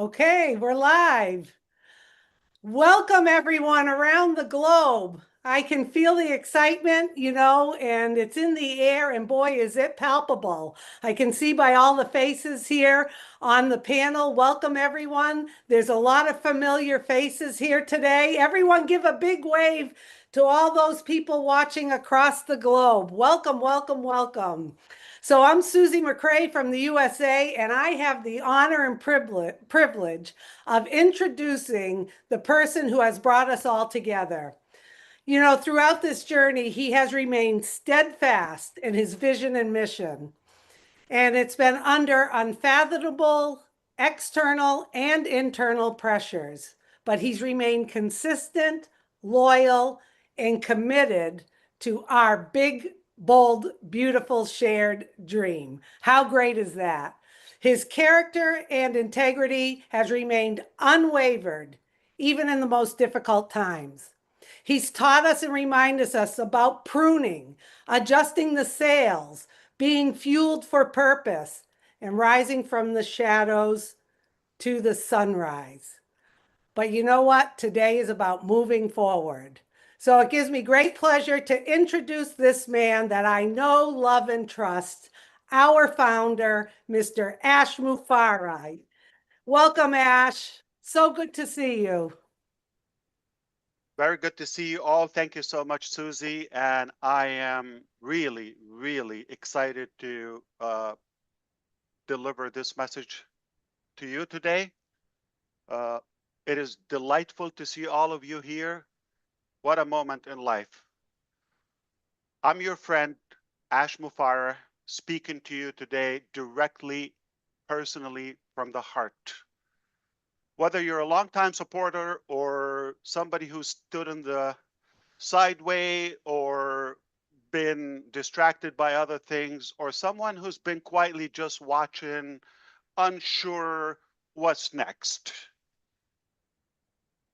Okay, we're live. Welcome everyone around the globe. I can feel the excitement, and it's in the air, and boy, is it palpable. I can see by all the faces here on the panel. Welcome everyone. There's a lot of familiar faces here today. Everyone give a big wave to all those people watching across the globe. Welcome, welcome, welcome. So I'm Susie McCrae from the USA, and I have the honor and privilege of introducing the person who has brought us all together. Throughout this journey, he has remained steadfast in his vision and mission, and it's been under unfathomable external and internal pressures, but he's remained consistent, loyal, and committed to our big, bold, beautiful shared dream. How great is that? His character and integrity has remained unwavered, even in the most difficult times. He's taught us and reminded us about pruning, adjusting the sails, being fueled for purpose, and rising from the shadows to the sunrise. But you know what? Today is about moving forward. So it gives me great pleasure to introduce this man that I know, love, and trust, our founder, Mr. Ash Mufareh. Welcome, Ash. So good to see you. Very good to see you all. Thank you so much, Susie. And I am really, really excited to deliver this message to you today. Uh, it is delightful to see all of you here. What a moment in life. I'm your friend, Ash Mufareh, speaking to you today directly, personally from the heart. Whether you're a longtime supporter or somebody who stood in the sideway or been distracted by other things, or someone who's been quietly just watching, unsure what's next.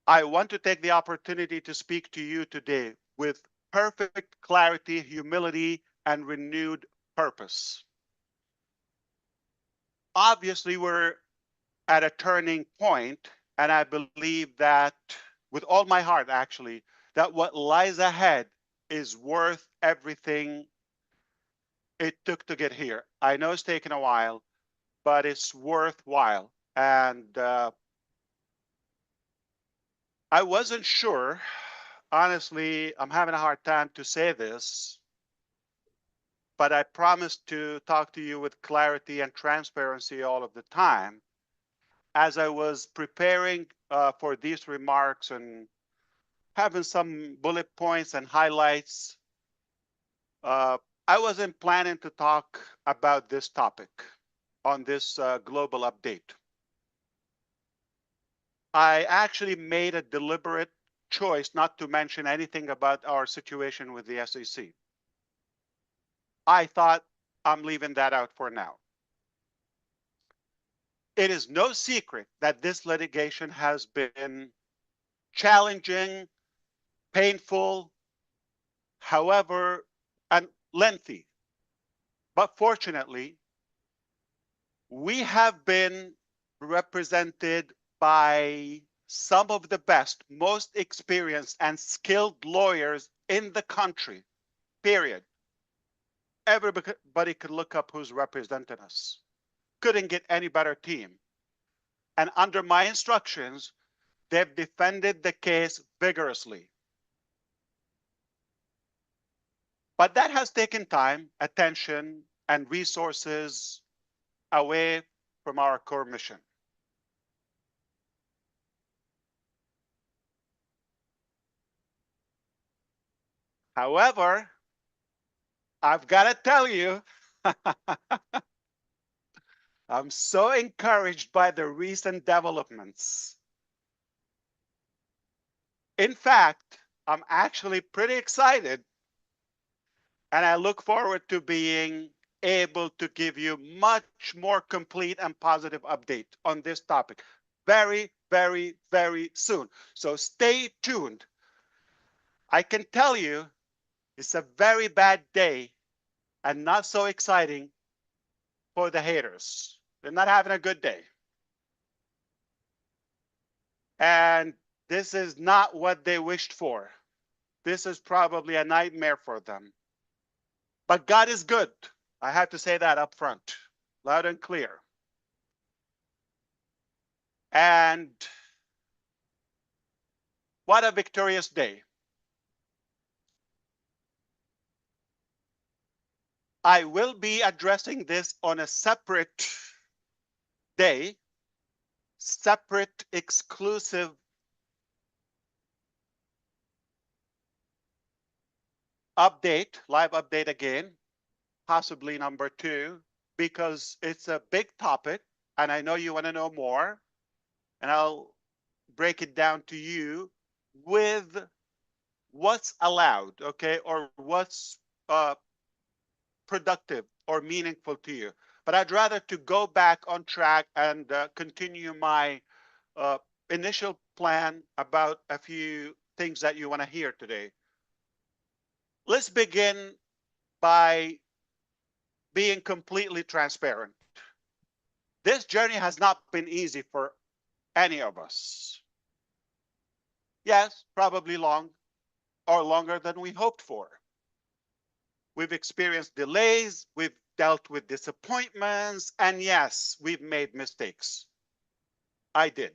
I want to take the opportunity to speak to you today with perfect clarity, humility, and renewed purpose. Obviously, we're at a turning point, and I believe that with all my heart, actually, that what lies ahead is worth everything it took to get here. I know it's taken a while, but it's worthwhile. And I wasn't sure. Honestly, I'm having a hard time to say this, but I promised to talk to you with clarity and transparency all of the time. As I was preparing for these remarks and having some bullet points and highlights, uh, I wasn't planning to talk about this topic on this global update. I actually made a deliberate choice not to mention anything about our situation with the SEC. I thought I'm leaving that out for now. It is no secret that this litigation has been challenging, painful, however, and lengthy. But fortunately, we have been represented by some of the best, most experienced, and skilled lawyers in the country, period. Everybody could look up who's representing us. Couldn't get any better team. And under my instructions, they've defended the case vigorously. But that has taken time, attention, and resources away from our core mission. However, I've got to tell you, I'm so encouraged by the recent developments. In fact, I'm actually pretty excited, and I look forward to being able to give you much more complete and positive update on this topic very, very, very soon. So stay tuned. I can tell you it's a very bad day and not so exciting for the haters. They're not having a good day. And this is not what they wished for. This is probably a nightmare for them. But God is good. I have to say that up front, loud and clear. And what a victorious day. I will be addressing this on a separate day, separate, exclusive update, live update again, possibly number 2, because it's a big topic and I know you want to know more. And I'll break it down to you with what's allowed, okay, or what's productive or meaningful to you. But I'd rather to go back on track and continue my uh, initial plan about a few things that you want to hear today. Let's begin by being completely transparent. This journey has not been easy for any of us. Yes, probably long or longer than we hoped for. We've experienced delays, we've dealt with disappointments, and yes, we've made mistakes. I did.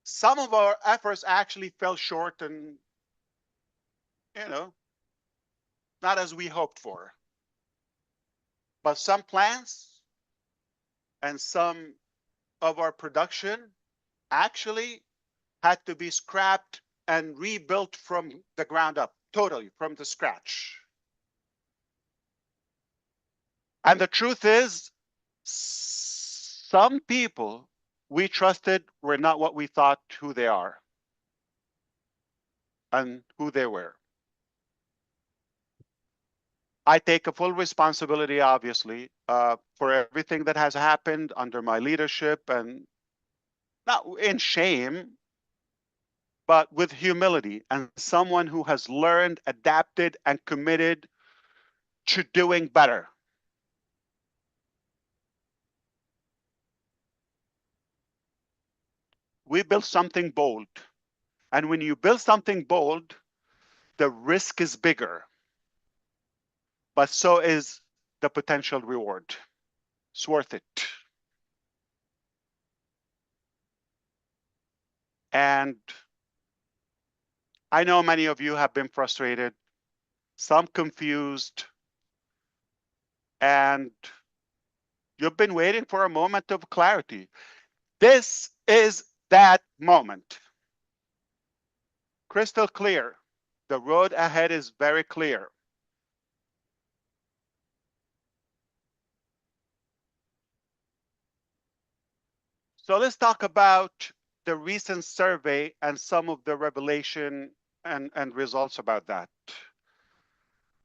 Some of our efforts actually fell short and, you know, not as we hoped for. But some plans and some of our production actually had to be scrapped and rebuilt from the ground up, totally from the scratch. And the truth is, some people we trusted were not what we thought who they are and who they were. I take a full responsibility, obviously, for everything that has happened under my leadership, and not in shame, but with humility and someone who has learned, adapted, and committed to doing better. We built something bold. And when you build something bold, the risk is bigger, but so is the potential reward. It's worth it. And I know many of you have been frustrated, some confused, and you've been waiting for a moment of clarity. This is that moment. Crystal clear. The road ahead is very clear. So let's talk about the recent survey and some of the revelation and results about that.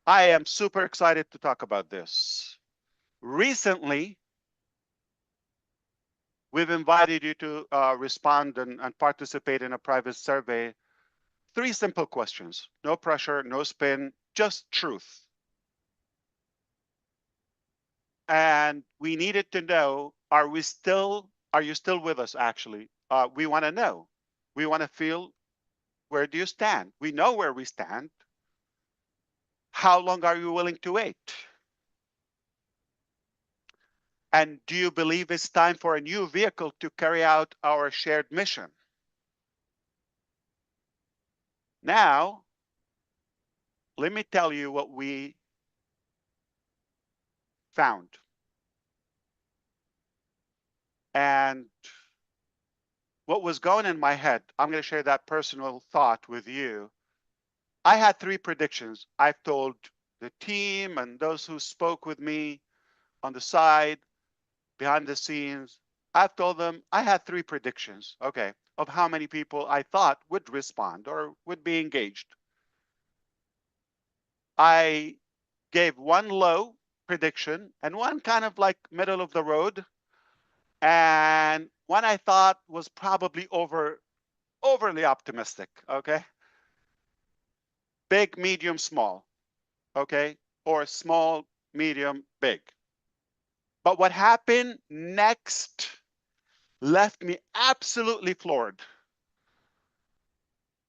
I am super excited to talk about this. Recently, we've invited you to respond and participate in a private survey. 3 simple questions, no pressure, no spin, just truth. And we needed to know, are you still with us actually? We want to know. We want to feel, where do you stand? We know where we stand. How long are you willing to wait? And do you believe it's time for a new vehicle to carry out our shared mission? Now, let me tell you what we found. And what was going in my head, I'm going to share that personal thought with you. I had 3 predictions. I've told the team and those who spoke with me on the side, behind the scenes, I've told them I had 3 predictions, okay, of how many people I thought would respond or would be engaged. I gave one low prediction and one kind of like middle of the road, and one I thought was probably overly optimistic, okay? Big, medium, small, okay? Or small, medium, big. But what happened next left me absolutely floored.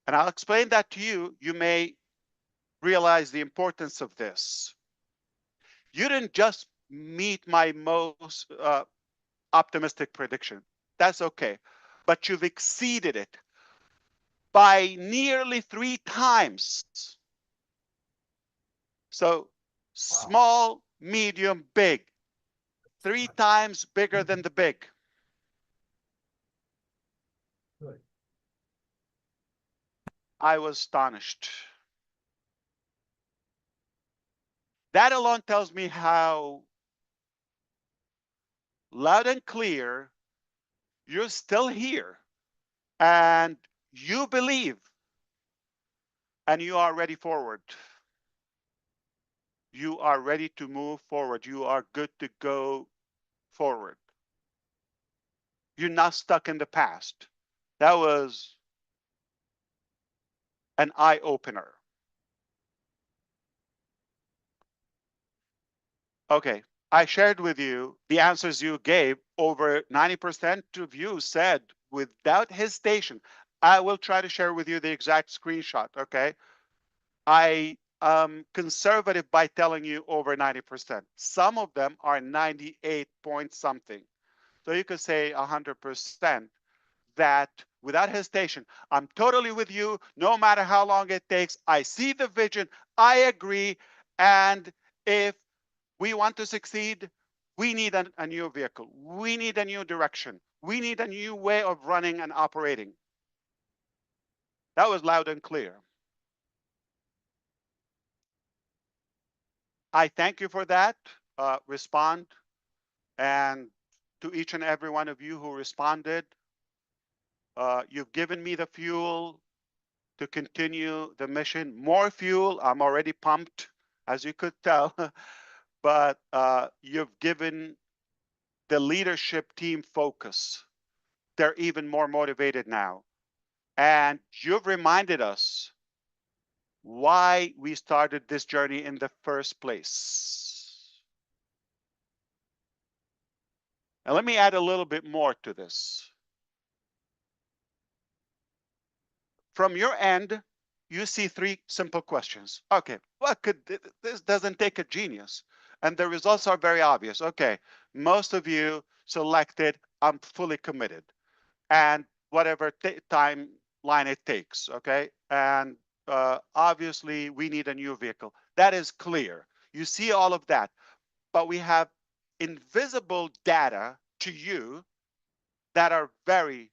And I'll explain that to you. You may realize the importance of this. You didn't just meet my most optimistic prediction. That's okay. But you've exceeded it by nearly 3 times. So small, medium, big. 3 times bigger than the big. I was astonished. That alone tells me how loud and clear you're still here and you believe and you are ready forward. You are ready to move forward. You are good to go forward. You're not stuck in the past. That was an eye opener. Okay, I shared with you the answers you gave. Over 90% of you said without hesitation. I will try to share with you the exact screenshot, okay? I am conservative by telling you over 90%. Some of them are 98 point something. So you could say 100% that without hesitation, I'm totally with you, no matter how long it takes. I see the vision, I agree, and if we want to succeed, we need a new vehicle. We need a new direction. We need a new way of running and operating. That was loud and clear. I thank you for that. Respond. And to each and every one of you who responded, you've given me the fuel to continue the mission. More fuel. I'm already pumped, as you could tell. But you've given the leadership team focus. They're even more motivated now. And you've reminded us why we started this journey in the first place. And let me add a little bit more to this. From your end, you see 3 simple questions. Okay, what could this doesn't take a genius? And the results are very obvious. Okay, most of you selected, I'm fully committed. And whatever timeline it takes, okay? And obviously, we need a new vehicle. That is clear. You see all of that. But we have invisible data to you that are very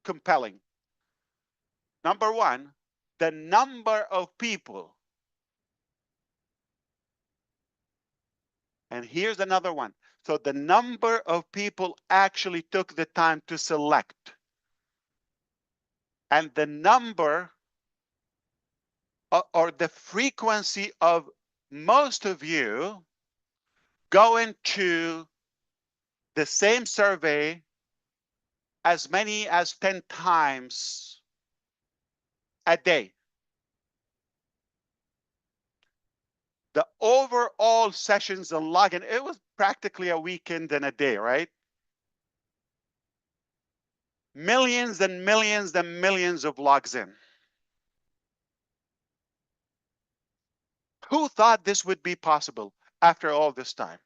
compelling. Number one, the number of people. And here's another one. So the number of people actually took the time to select. And the number or the frequency of most of you going to the same survey as many as 10 times a day. The overall sessions and login, it was practically a weekend and a day, right? Millions and millions and millions of logs in. Who thought this would be possible after all this time?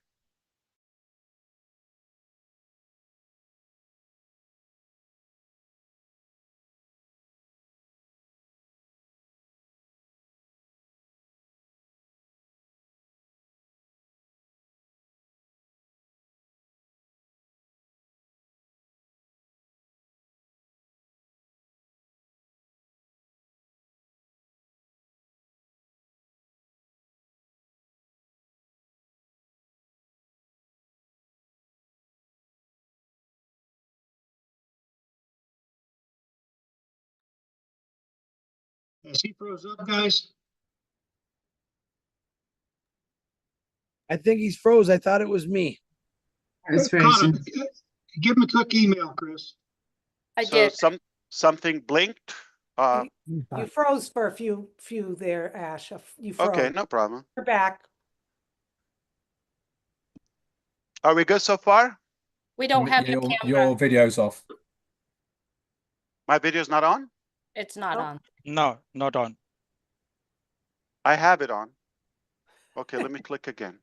Is he froze up, guys? I think he's froze. I thought it was me. It's Caught him. frozen. Give him a quick email, Chris. I So did. something blinked. You froze for a few there, Ash. You froze. Okay, no problem. You're back. Are we good so far? We don't have your camera. Your video's off. My video's not on? It's not Oh. on. No, not on. I have it on. Okay, let me click again.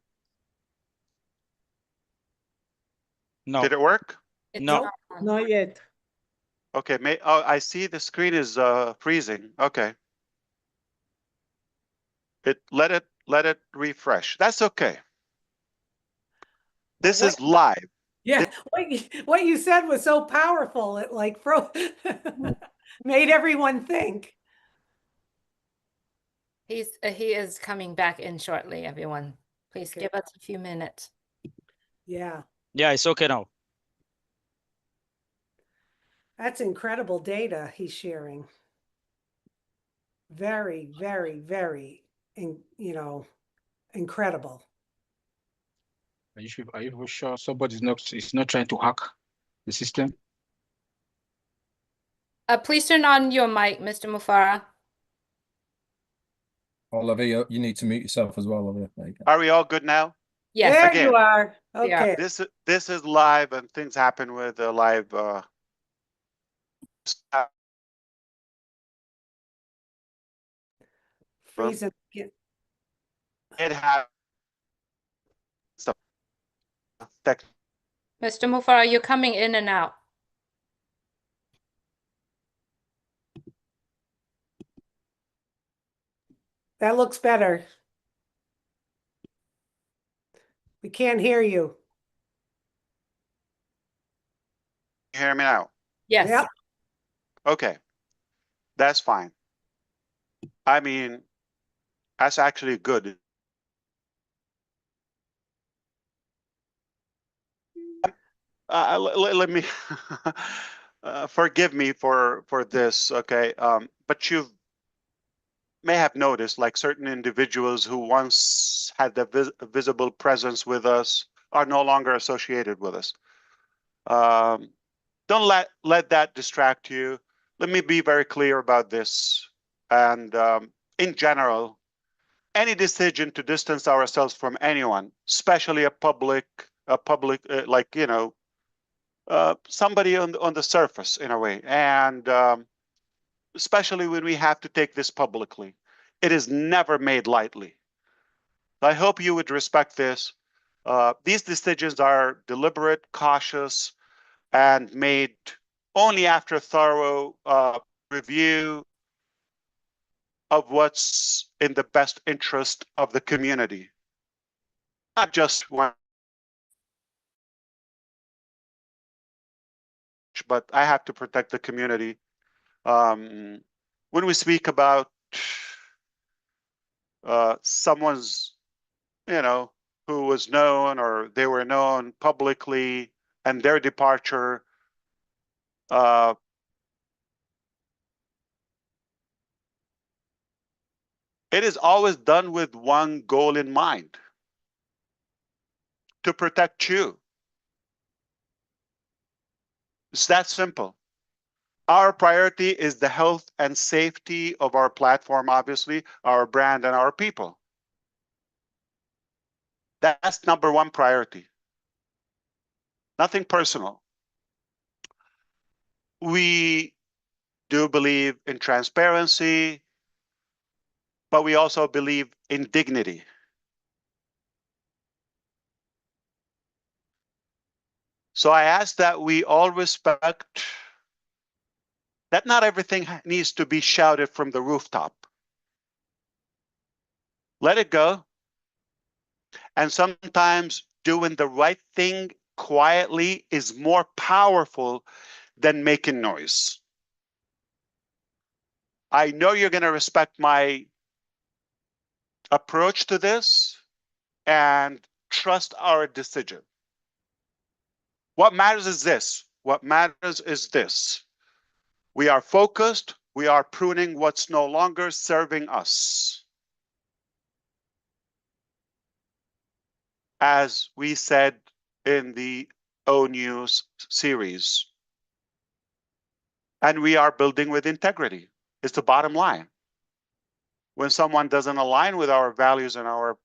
No. Did it work? It's No. not on. Not yet. Okay, I see the screen is freezing. Okay. Let it refresh. That's okay. This is live. Yeah, what you said was so powerful. It like made everyone think. He is coming back in shortly, everyone. Please Okay. give us a few minutes. Yeah, Yeah, it's okay now. that's incredible data he's sharing. Very, very, very, incredible. Are you sure somebody's not trying to hack the system? Please turn on your mic, Mr. Mufareh. Olivia, you need to mute yourself as well, Olivia. There you go. Are we all good now? Yes. There Again. you are. We are. Okay. This is live, and things happen with the live Freezing. it has some tech. Mr. Mufareh, you're coming in and out. That looks better. We can't hear you. You hear me now? Yes. Yep. Okay, that's fine. I mean, that's actually good. Let me forgive me for this, okay? But you may have noticed, like certain individuals who once had the visible presence with us are no longer associated with us. Don't let that distract you. Let me be very clear about this. And in general, any decision to distance ourselves from anyone, especially a public like, you know, somebody on the surface in a way, and especially when we have to take this publicly, it is never made lightly. I hope you would respect this. These decisions are deliberate, cautious, and made only after thorough review of what's in the best interest of the community, not just one. But I have to protect the community. When we speak about someone's, you know, who was known or they were known publicly and their departure, it is always done with one goal in mind: to protect you. It's that simple. Our priority is the health and safety of our platform, obviously, our brand and our people. That's number one priority. Nothing personal. We do believe in transparency, but we also believe in dignity. So I ask that we all respect that not everything needs to be shouted from the rooftop. Let it go. And sometimes doing the right thing quietly is more powerful than making noise. I know you're going to respect my approach to this and trust our decision. What matters is this. What matters is this. We are focused. We are pruning what's no longer serving us. As we said in the O News series. And we are building with integrity. It's the bottom line. When someone doesn't align with our values and our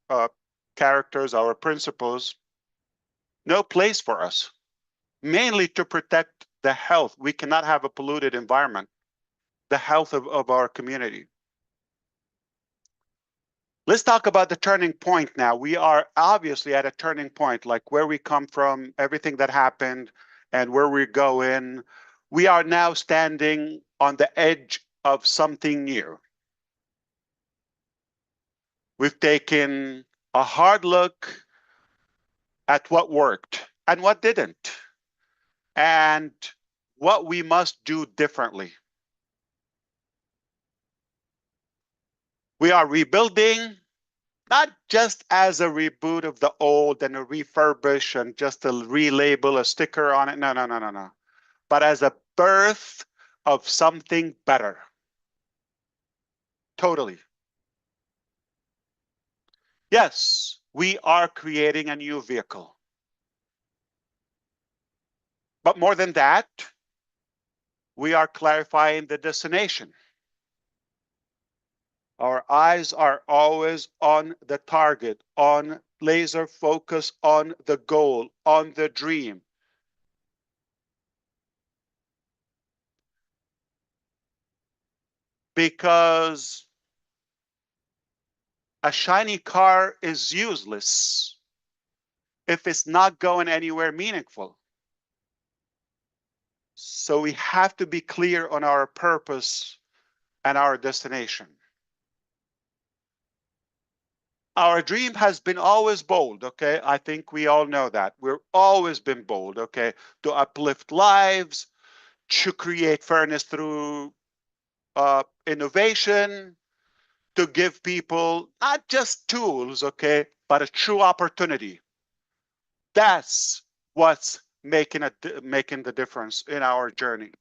characters, our principles, no place for us. mainly to protect the health. We cannot have a polluted environment, the health of our community. Let's talk about the turning point now. We are obviously at a turning point, like where we come from, everything that happened, and where we're going. We are now standing on the edge of something new. We've taken a hard look at what worked and what didn't, and what we must do differently. We are rebuilding, not just as a reboot of the old and a refurbish and just a relabel, a sticker on it. No, no, no, no, no. But as a birth of something better. Totally. Yes, we are creating a new vehicle. But more than that, we are clarifying the destination. Our eyes are always on the target, on laser focus, on the goal, on the dream. Because a shiny car is useless if it's not going anywhere meaningful. So we have to be clear on our purpose and our destination. Our dream has been always bold, okay? I think we all know that. We've always been bold, okay? To uplift lives, to create fairness through innovation, to give people not just tools, okay, but a true opportunity. That's what's making the difference in our journey.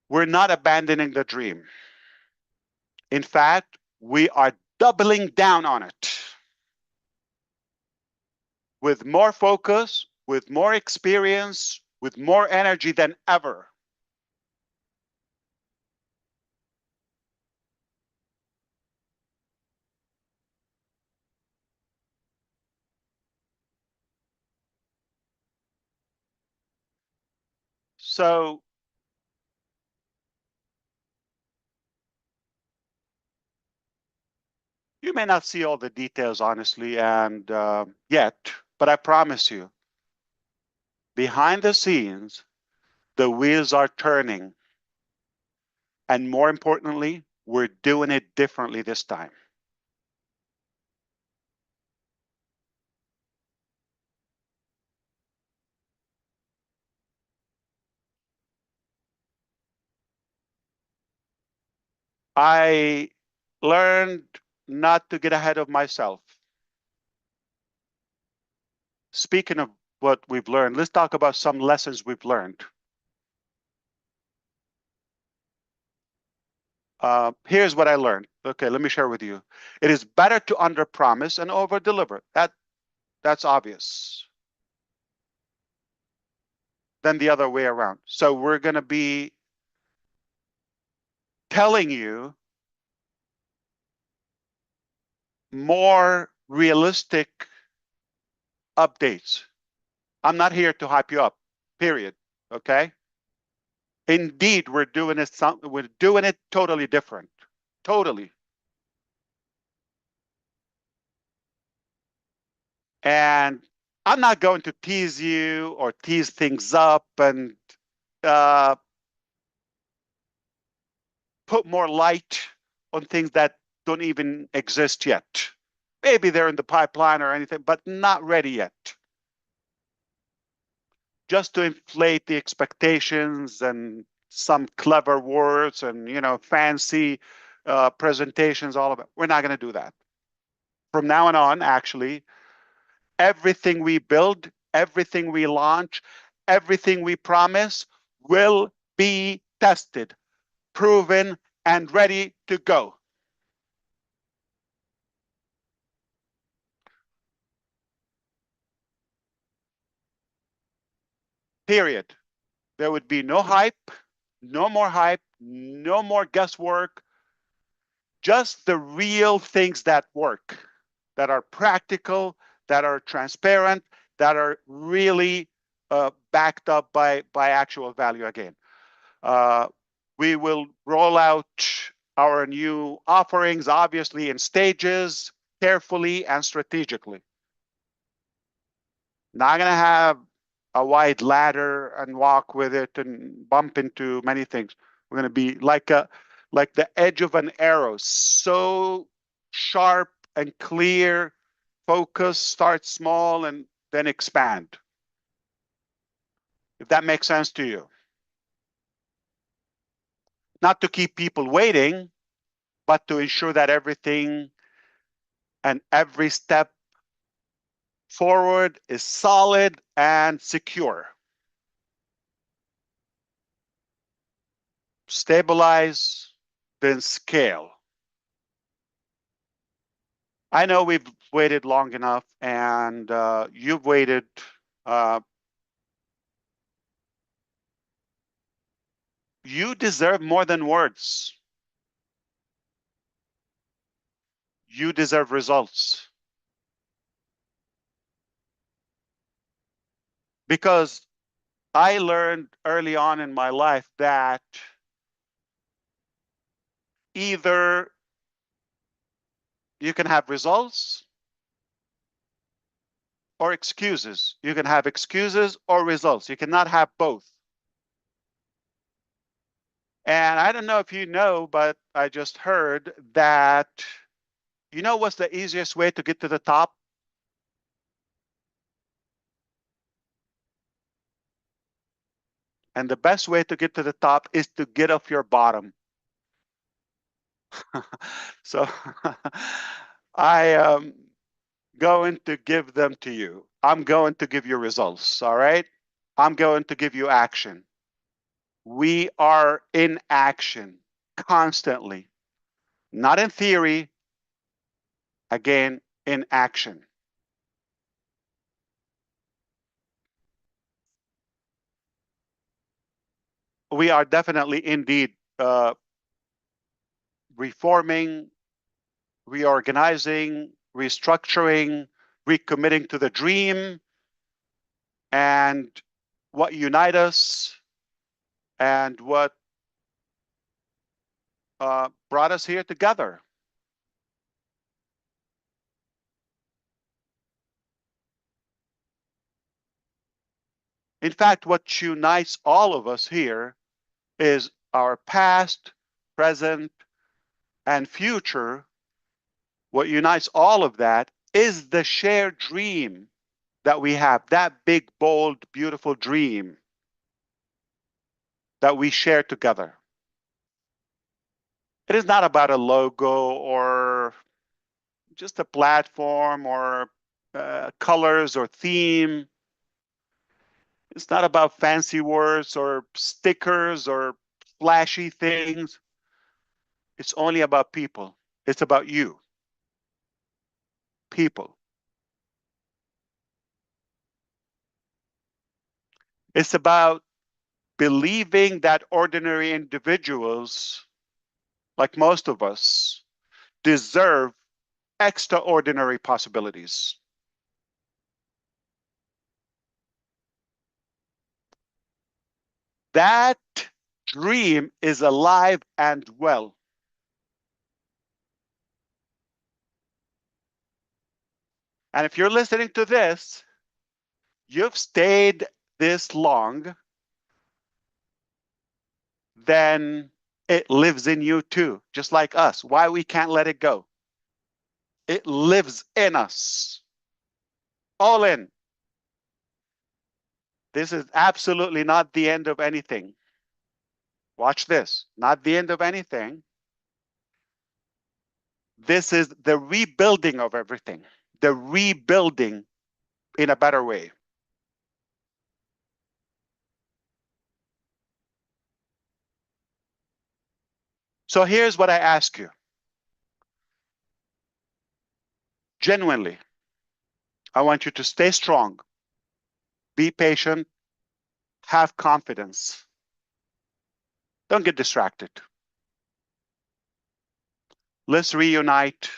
We're not abandoning the dream. In fact, we are doubling down on it with more focus, with more experience, with more energy than ever. So you may not see all the details, honestly, and yet, but I promise you, behind the scenes, the wheels are turning. And more importantly, we're doing it differently this time. I learned not to get ahead of myself. Speaking of what we've learned, let's talk about some lessons we've learned. Here's what I learned. Okay, let me share with you. It is better to underpromise and overdeliver. That's obvious. Than the other way around. So we're going to be telling you more realistic updates. I'm not here to hype you up, period. Okay? Indeed, we're doing it totally different. Totally. And I'm not going to tease you or tease things up and put more light on things that don't even exist yet. Maybe they're in the pipeline or anything, but not ready yet. Just to inflate the expectations and some clever words and, you know, fancy presentations, all of it. We're not going to do that. From now on, actually, everything we build, everything we launch, everything we promise will be tested, proven, and ready to go. Period. There would be no hype, no more guesswork, just the real things that work, that are practical, that are transparent, that are really backed up by actual value again. We will roll out our new offerings, obviously in stages, carefully and strategically. Not going to have a wide ladder and walk with it and bump into many things. We're going to be like the edge of an arrow, so sharp and clear. Focus, start small, and then expand. If that makes sense to you. Not to keep people waiting, but to ensure that everything and every step forward is solid and secure. Stabilize, then scale. I know we've waited long enough, and you've waited. You deserve more than words. You deserve results. Because I learned early on in my life that either you can have results or excuses. You can have excuses or results. You cannot have both. And I don't know if you know, but I just heard that, you know what's the easiest way to get to the top? And the best way to get to the top is to get off your bottom. So I am going to give them to you. I'm going to give you results, all right? I'm going to give you action. We are in action constantly, not in theory, again, in action. We are definitely indeed reforming, reorganizing, restructuring, recommitting to the dream and what unite us and what brought us here together. In fact, what unites all of us here is our past, present, and future. What unites all of that is the shared dream that we have, that big, bold, beautiful dream that we share together. It is not about a logo or just a platform or colors or theme. It's not about fancy words or stickers or flashy things. It's only about people. It's about you. People. It's about believing that ordinary individuals, like most of us, deserve extraordinary possibilities. That dream is alive and well. And if you're listening to this, you've stayed this long, then it lives in you too, just like us. Why we can't let it go? It lives in us. All in. This is absolutely not the end of anything. Watch this. Not the end of anything. This is the rebuilding of everything. The rebuilding in a better way. So here's what I ask you. Genuinely, I want you to stay strong, be patient, have confidence. Don't get distracted. Let's reunite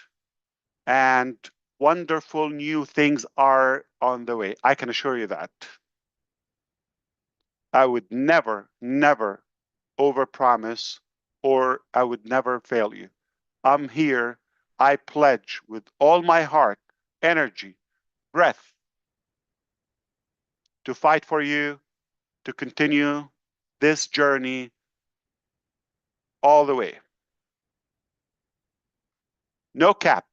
and wonderful new things are on the way. I can assure you that. I would never, never overpromise, or I would never fail you. I'm here. I pledge with all my heart, energy, breath to fight for you, to continue this journey all the way. No cap.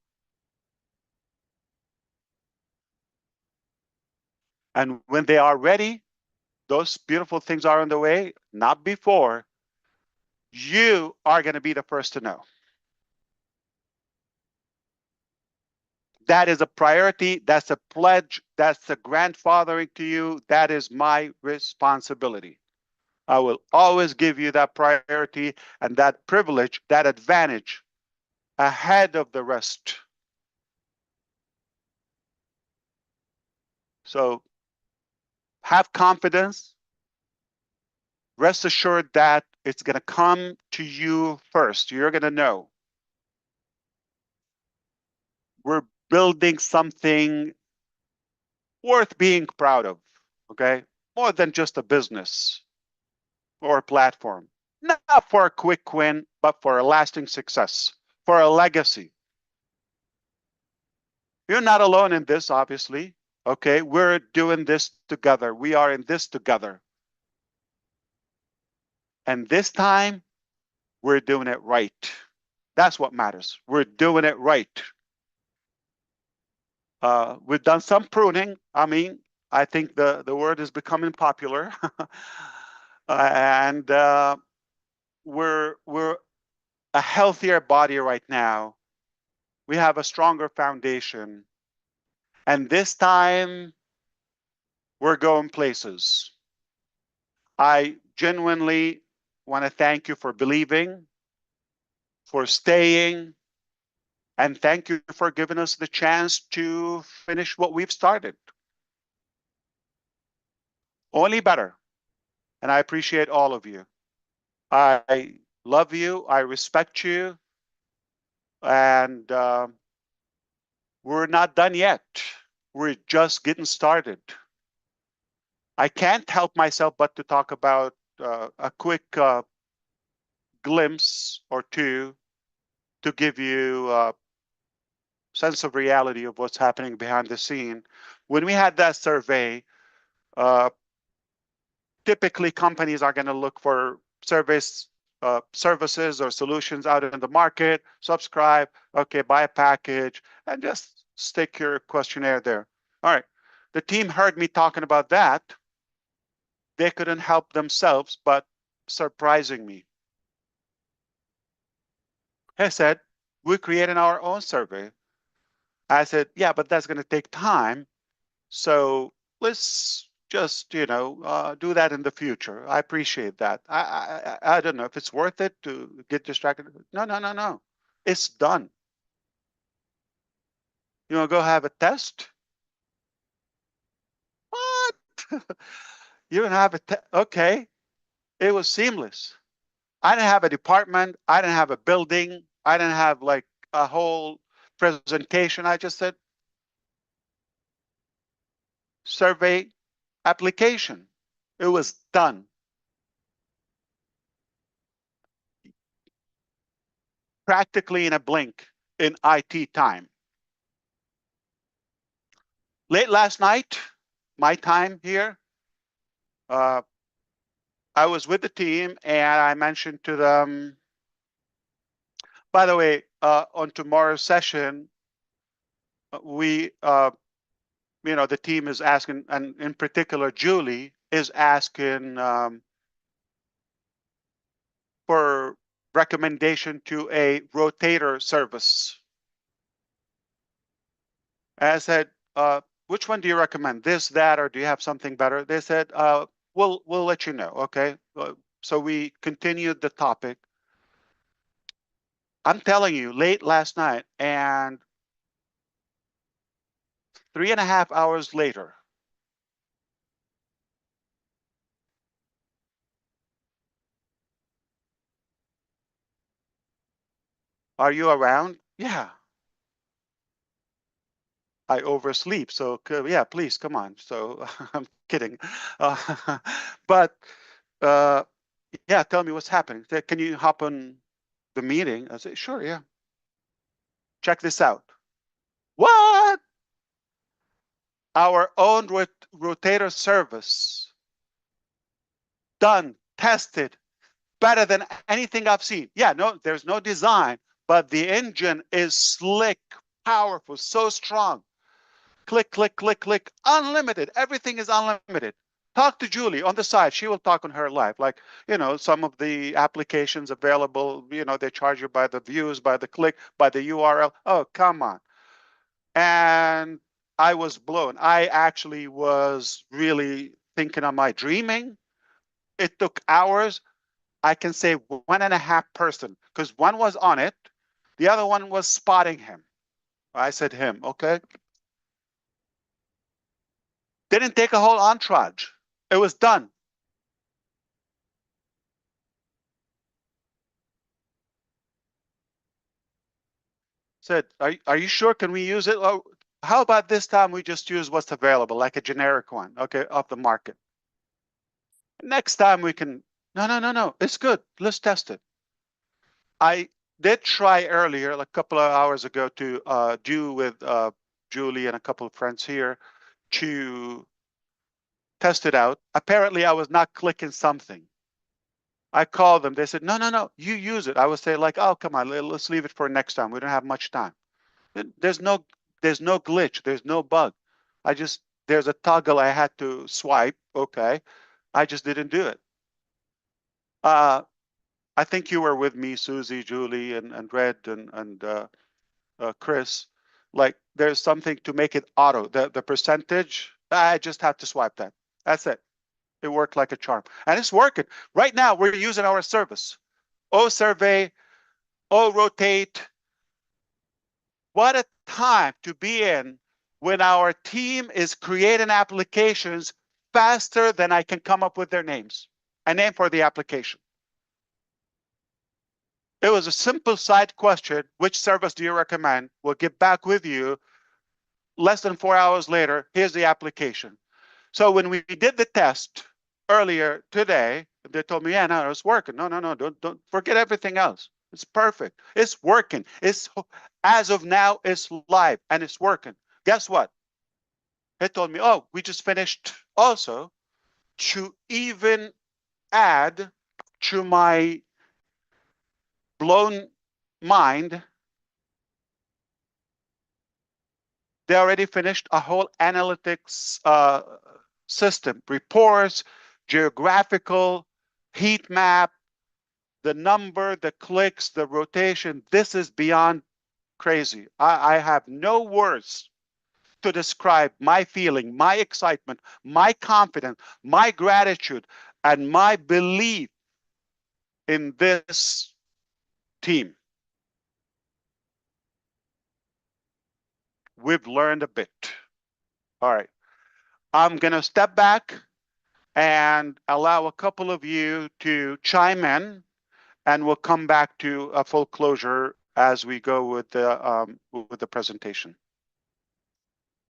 And when they are ready, those beautiful things are on the way, not before. You are going to be the first to know. That is a priority. That's a pledge. That's a grandfathering to you. That is my responsibility. I will always give you that priority and that privilege, that advantage ahead of the rest. So have confidence. Rest assured that it's going to come to you first. You're going to know. We're building something worth being proud of, okay? More than just a business or a platform. Not for a quick win, but for a lasting success, for a legacy. You're not alone in this, obviously, okay? We're doing this together. We are in this together. And this time, we're doing it right. That's what matters. We're doing it right. We've done some pruning. I mean, I think the word is becoming popular. And we're a healthier body right now. We have a stronger foundation. And this time, we're going places. I genuinely want to thank you for believing, for staying, and thank you for giving us the chance to finish what we've started. Only better. And I appreciate all of you. I love you. I respect you. And we're not done yet. We're just getting started. I can't help myself but to talk about a quick glimpse or two to give you a sense of reality of what's happening behind the scene. When we had that survey, typically companies are going to look for services or solutions out in the market, subscribe, okay, buy a package, and just stick your questionnaire there. All right. The team heard me talking about that. They couldn't help themselves but surprising me. He said, we're creating our own survey. I said, yeah, but that's going to take time. So let's just, do that in the future. I appreciate that. I don't know if it's worth it to get distracted. No. It's done. You want to go have a test? What? You don't have a test? Okay. It was seamless. I didn't have a department. I didn't have a building. I didn't have like a whole presentation. I just said, survey application. It was done. Practically in a blink in IT time. Late last night, my time here, I was with the team and I mentioned to them, by the way, on tomorrow's session, we, the team is asking, and in particular, Julie is asking for recommendation to a rotator service. And I said, which one do you recommend? This, that, or do you have something better? They said, we'll let you know, okay? So we continued the topic. I'm telling you, late last night, and 3.5 hours later, are you around? Yeah. I oversleep. So yeah, please come on. So I'm kidding. But yeah, tell me what's happening. Can you hop on the meeting? I said, sure, yeah. Check this out. What? Our own rotator service, done, tested, better than anything I've seen. Yeah, no, there's no design, but the engine is slick, powerful, so strong. Click, click, click, click, unlimited. Everything is unlimited. Talk to Julie on the side. She will talk on her live. Like, you know, some of the applications available, you know, they charge you by the views, by the click, by the URL. Oh, come on. And I was blown. I actually was really thinking, am I dreaming? It took hours. I can say 1.5 person, because one was on it. The other one was spotting him. I said him, okay. Didn't take a whole entourage. It was done. Said, are you sure? Can we use it? Oh, how about this time we just use what's available, like a generic one, okay, off the market. Next time we can, no, it's good. Let's test it. I did try earlier, like a couple of hours ago, to do with Julie and a couple of friends here to test it out. Apparently, I was not clicking something. I called them. They said, no, you use it. I would say like, oh, come on, let's leave it for next time. We don't have much time. There's no glitch. There's no bug. There's a toggle I had to swipe. Okay. I just didn't do it. I think you were with me, Susie, Julie, and Red, and Chris. Like, there's something to make it auto. The percentage, I just have to swipe that. That's it. It worked like a charm. And it's working. Right now, we're using our service. Survey, rotate. What a time to be in when our team is creating applications faster than I can come up with their names. A name for the application. It was a simple side question. Which service do you recommend? We'll get back with you. Less than 4 hours later, here's the application. So when we did the test earlier today, they told me, yeah, no, it's working. No, don't forget everything else. It's perfect. It's working. It's, as of now, it's live and it's working. Guess what? They told me, oh, we just finished also to even add to my blown mind. They already finished a whole analytics system, reports, geographical, heat map, the number, the clicks, the rotation. This is beyond crazy. I have no words to describe my feeling, my excitement, my confidence, my gratitude, and my belief in this team. We've learned a bit. All right. I'm going to step back and allow a couple of you to chime in, and we'll come back to a full closure as we go with the presentation.